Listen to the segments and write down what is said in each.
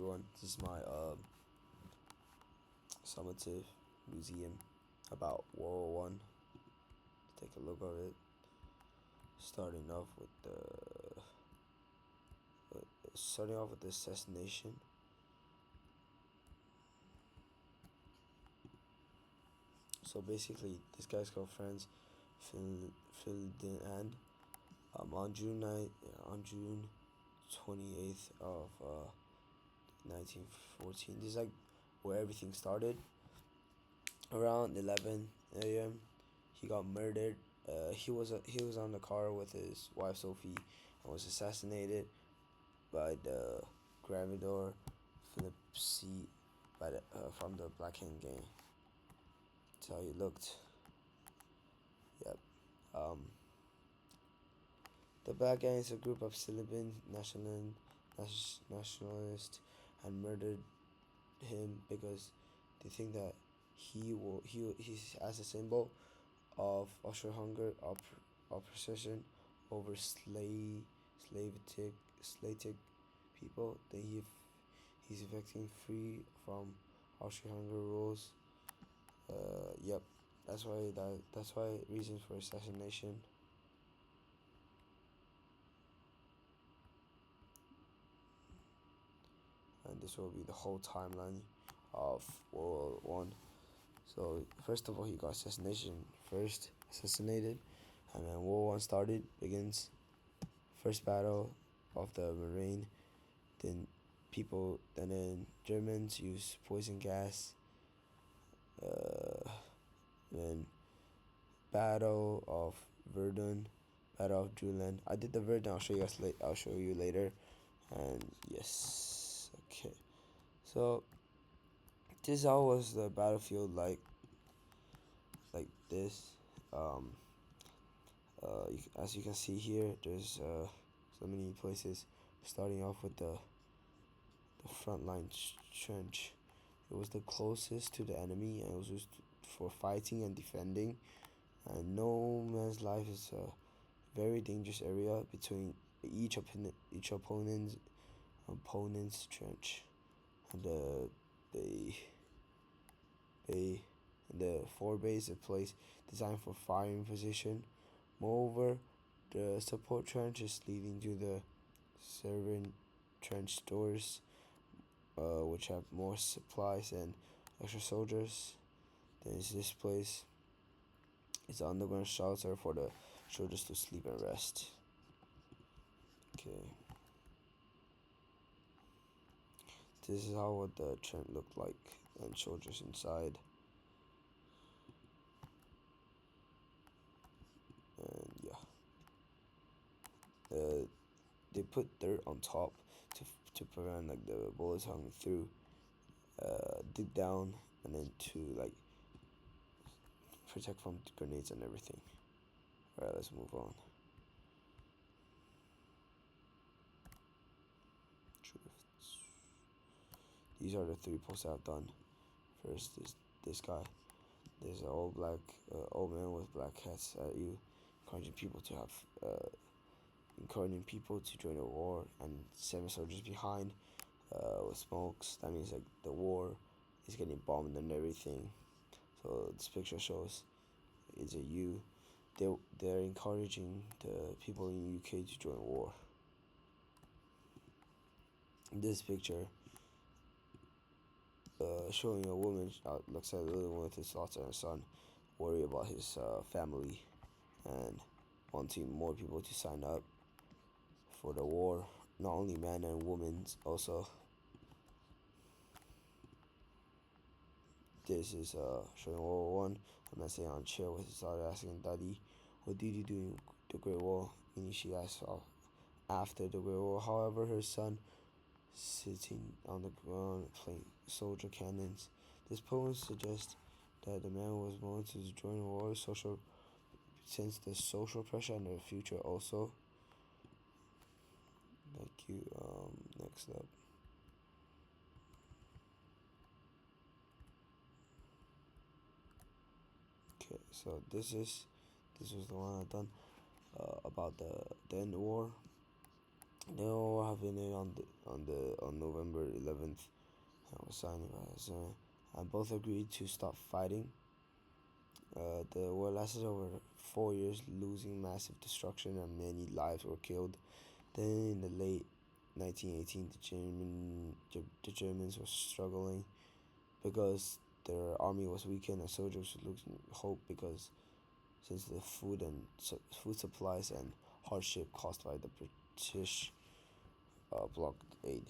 everyone. This is my summative museum about World War One. Take a look at it. Starting off with the assassination. So basically, this guy's girlfriend's Ferdinand. On June 28th of 1914. This is like where everything started. Around 11 a.m. he got murdered. He was on the car with his wife Sophie and was assassinated by the Gravidor Philip C. From the Black Hand Gang. That's how he looked. Yep. The Black Gang is a group of Serbian nationalists and murdered him because they think that he's as a symbol of Austro-Hungary oppression over Slavic people. That he's effecting free from Austro-Hungary rules. Yep, that's why reasons for assassination. And this will be the whole timeline of World War One. So first of all, he got assassinated, and then World War One begins. First battle of the Marine, then Germans use poison gas. Then Battle of Verdun, Battle of Julian. I did the Verdun. I'll show you later. And yes, okay. So this how was the battlefield like this. As you can see here, there's so many places. Starting off with the front line trench. It was the closest to the enemy, and it was used for fighting and defending. And no man's life is a very dangerous area between each opponent's trench. And the forebay is a place designed for firing position. Moreover, the support trench is leading to the Serbian trench stores, which have more supplies and extra soldiers. Then is this place. It's an underground shelter for the soldiers to sleep and rest. Okay. This is how what the trench looked like and soldiers inside. And yeah. They put dirt on top to prevent like the bullets coming through. Dig down and then to like protect from grenades and everything. Alright, let's move on. These are the 3 posts I've done. First is this guy. There's an old man with black hats at you, encouraging people to join the war, and 7 soldiers behind with smokes. That means like the war is getting bombed and everything. So this picture shows it's a U. They're encouraging the people in UK to join war. This picture showing a woman looks like a little one with his thoughts on her son, worry about his family, and wanting more people to sign up for the war. Not only men and women, also. This is showing World War One. A man sitting on a chair with his daughter asking Daddy, "What did you do in the Great War?" Meaning she asked after the Great War. However, her son sitting on the ground playing soldier cannons. This poem suggests that the man was born to join the war, since the social pressure and the future also. Thank you. Next up. Okay, so this was the one I done about the end war. They all happened on November 11th. I was signed by and both agreed to stop fighting. The war lasted over 4 years, losing massive destruction and many lives were killed. Then, in the late 1918, the Germans were struggling because their army was weakened and soldiers were losing hope because since the food supplies and hardship caused by the British blockade.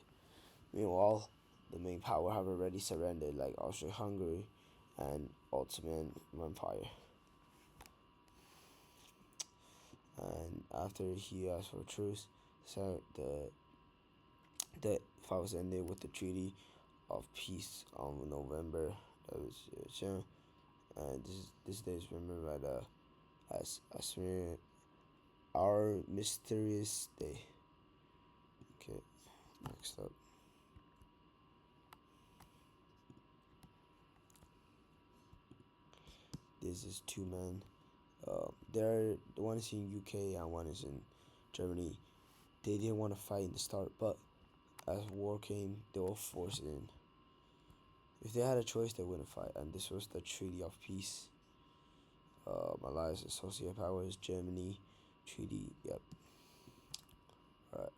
Meanwhile, the main power have already surrendered, like Austria-Hungary and Ottoman Empire. And after he asked for truce, so the fight was ended with the Treaty of Peace on November. That was and this day is remembered as our mysterious day. Okay, next up. This is two men. They're one is in UK and one is in Germany. They didn't want to fight in the start, but as war came, they were forced in. If they had a choice, they wouldn't fight, and this was the Treaty of Peace. Allies associate powers, Germany, treaty. Yep. Alright.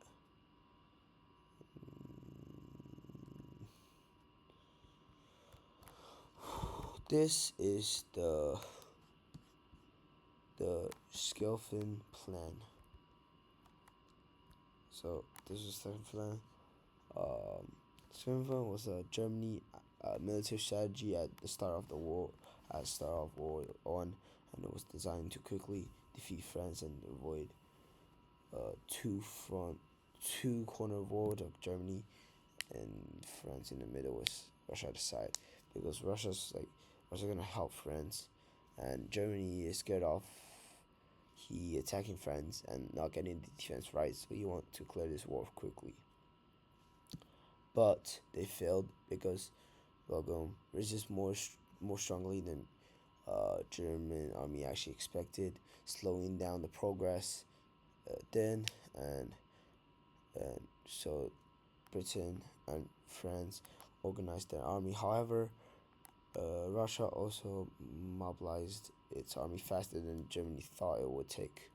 This is the Schelfen Plan. So this is the plan. Schelfen Plan was a Germany military strategy at the start of the war, World War One, and it was designed to quickly defeat France and avoid two corner war of Germany and France in the middle was Russia at the side because Russia gonna help France and Germany is scared of he attacking France and not getting the defense right, so he want to clear this war quickly. But they failed because Belgium resist more strongly than German army actually expected, slowing down the progress. Then and so Britain and France organized their army. However, Russia also mobilized its army faster than Germany thought it would take,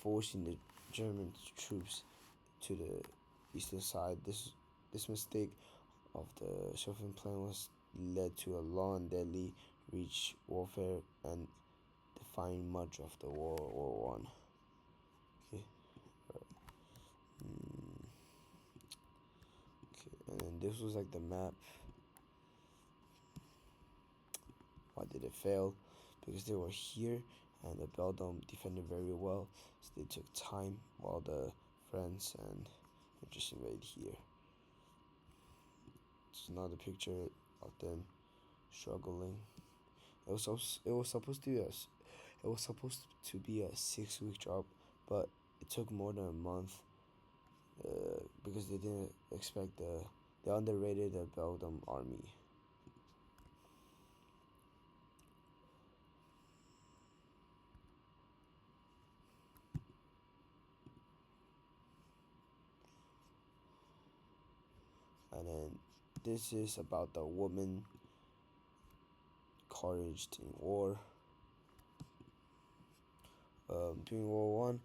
forcing the German troops to the eastern side. This mistake of the Schuffen plan was led to a long and deadly reach warfare and defined much of the World War One. Okay. Okay, and then this was like the map. Why did it fail? Because they were here and the Belgium defended very well, so they took time while the France and just invaded here. It's another picture of them struggling. It was supposed to be a 6 week job, but it took more than a month because they didn't expect they underrated the Belgium army. And then this is about the woman courage in war. During World War One,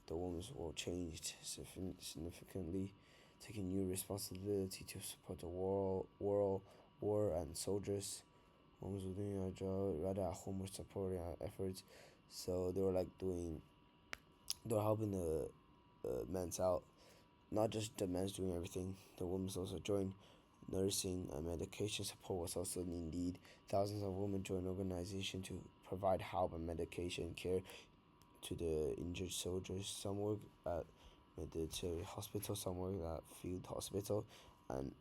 the women's role changed significantly, taking new responsibility to support the war and soldiers. Women were doing a job rather at home or supporting our efforts, so they were helping the men's out. Not just the men's doing everything, the women's also joined. Nursing and medication support was also needed. Thousands of women joined organizations to provide help and medication care to the injured soldiers. Some work at military hospital, some work at field hospital, and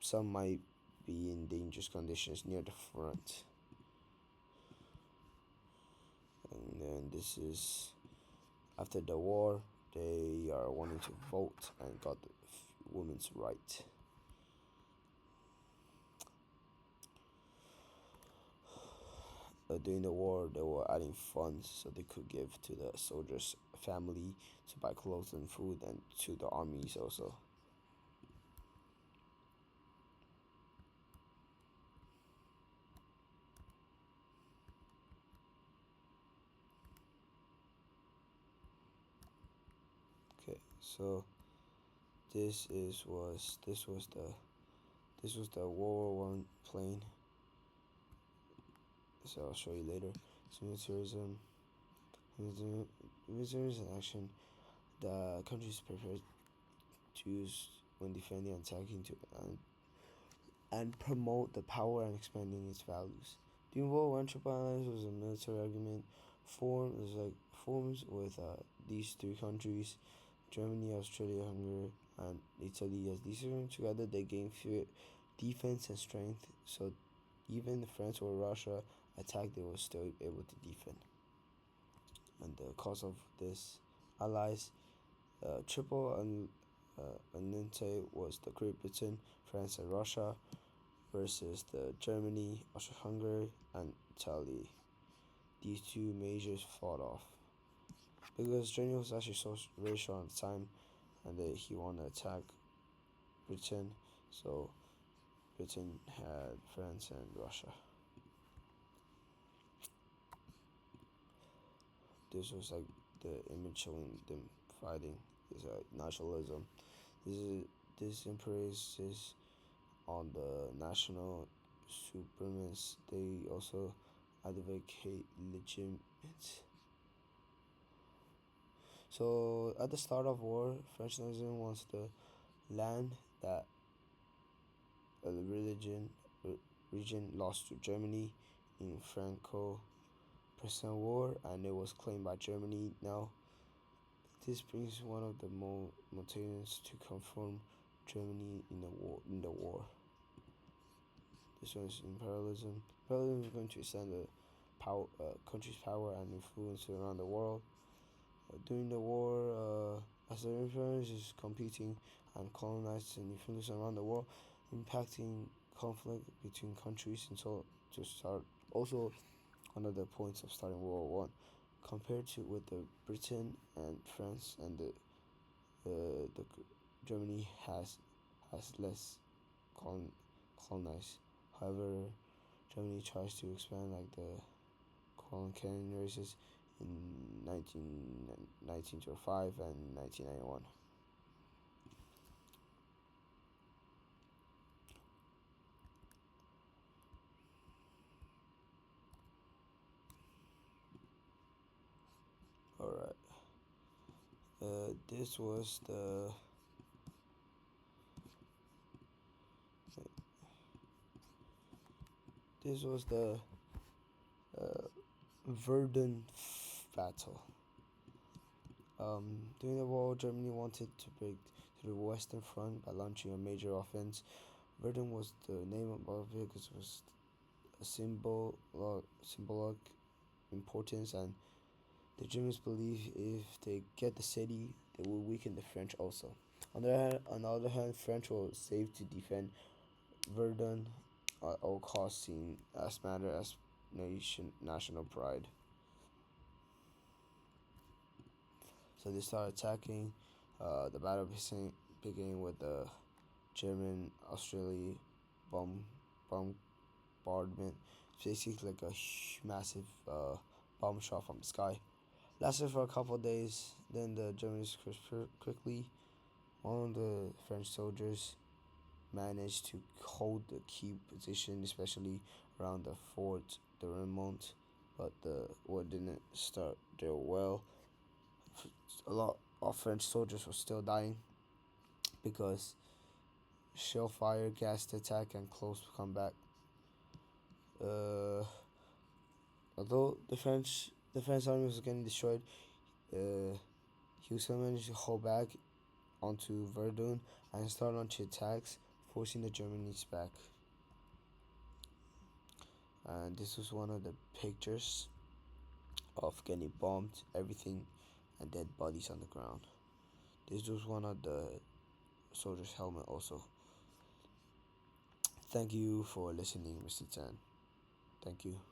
some might be in dangerous conditions near the front. And then this is after the war, they are wanting to vote and got the women's right. during the war, they were adding funds so they could give to the soldiers' family to buy clothes and food, and to the armies also. Okay, so this was the World War I plane. So I'll show you later. So militarism is an action the countries prepared to use when defending and attacking to and promote the power and expanding its values. During World War I, Triple Alliance was a military argument forms with these three countries: Germany, Australia, Hungary, and Italy. As these are together, they gain defense and strength. So even if France or Russia attacked, they were still able to defend. And the cause of this allies, Triple Entente was the Great Britain, France, and Russia versus the Germany, Austria-Hungary, and Italy. These two majors fought off because Germany was actually very strong at the time, and he wanted to attack Britain. So Britain had France and Russia. This was like the image showing them fighting. Is nationalism. This emphasizes on the national supremacy. They also advocate legitimate. So at the start of war, French nationalism wants the land that the region lost to Germany in Franco-Prussian War, and it was claimed by Germany. Now, this brings one of the motivations to confirm Germany in the war. This one is imperialism. Imperialism is going to extend the country's power and influence around the world. During the war, as the empires is competing and colonizing influence around the world, impacting conflict between countries, and so to start also one of the points of starting World War One, compared to with the Britain and France and the Germany has less colonized. However, Germany tries to expand like the colonial races in 1905 and 1991. All right. This was the uh, Verdun battle. During the war, Germany wanted to break through the Western Front by launching a major offense. Verdun was the name of it because it was a symbolic importance, and the Germans believe if they get the city, they will weaken the French also. On the other hand, French will save to defend Verdun at all costs, seen as matter as national pride. So they start attacking. The battle began with the German Australia bomb bombardment. It's basically like a massive bomb shot from the sky. Lasted for a couple of days. Then the Germans quickly, one of the French soldiers managed to hold the key position, especially around the fort, the Remont. But the war didn't start there well. A lot of French soldiers were still dying because shell fire, gas attack, and close combat. Uh, Although the French army was getting destroyed, he was still managed to hold back onto Verdun and start launching attacks, forcing the Germans back. And this was one of the pictures of getting bombed, everything, and dead bodies on the ground. This was one of the soldiers' helmet also. Thank you for listening, Mr. Tan. Thank you.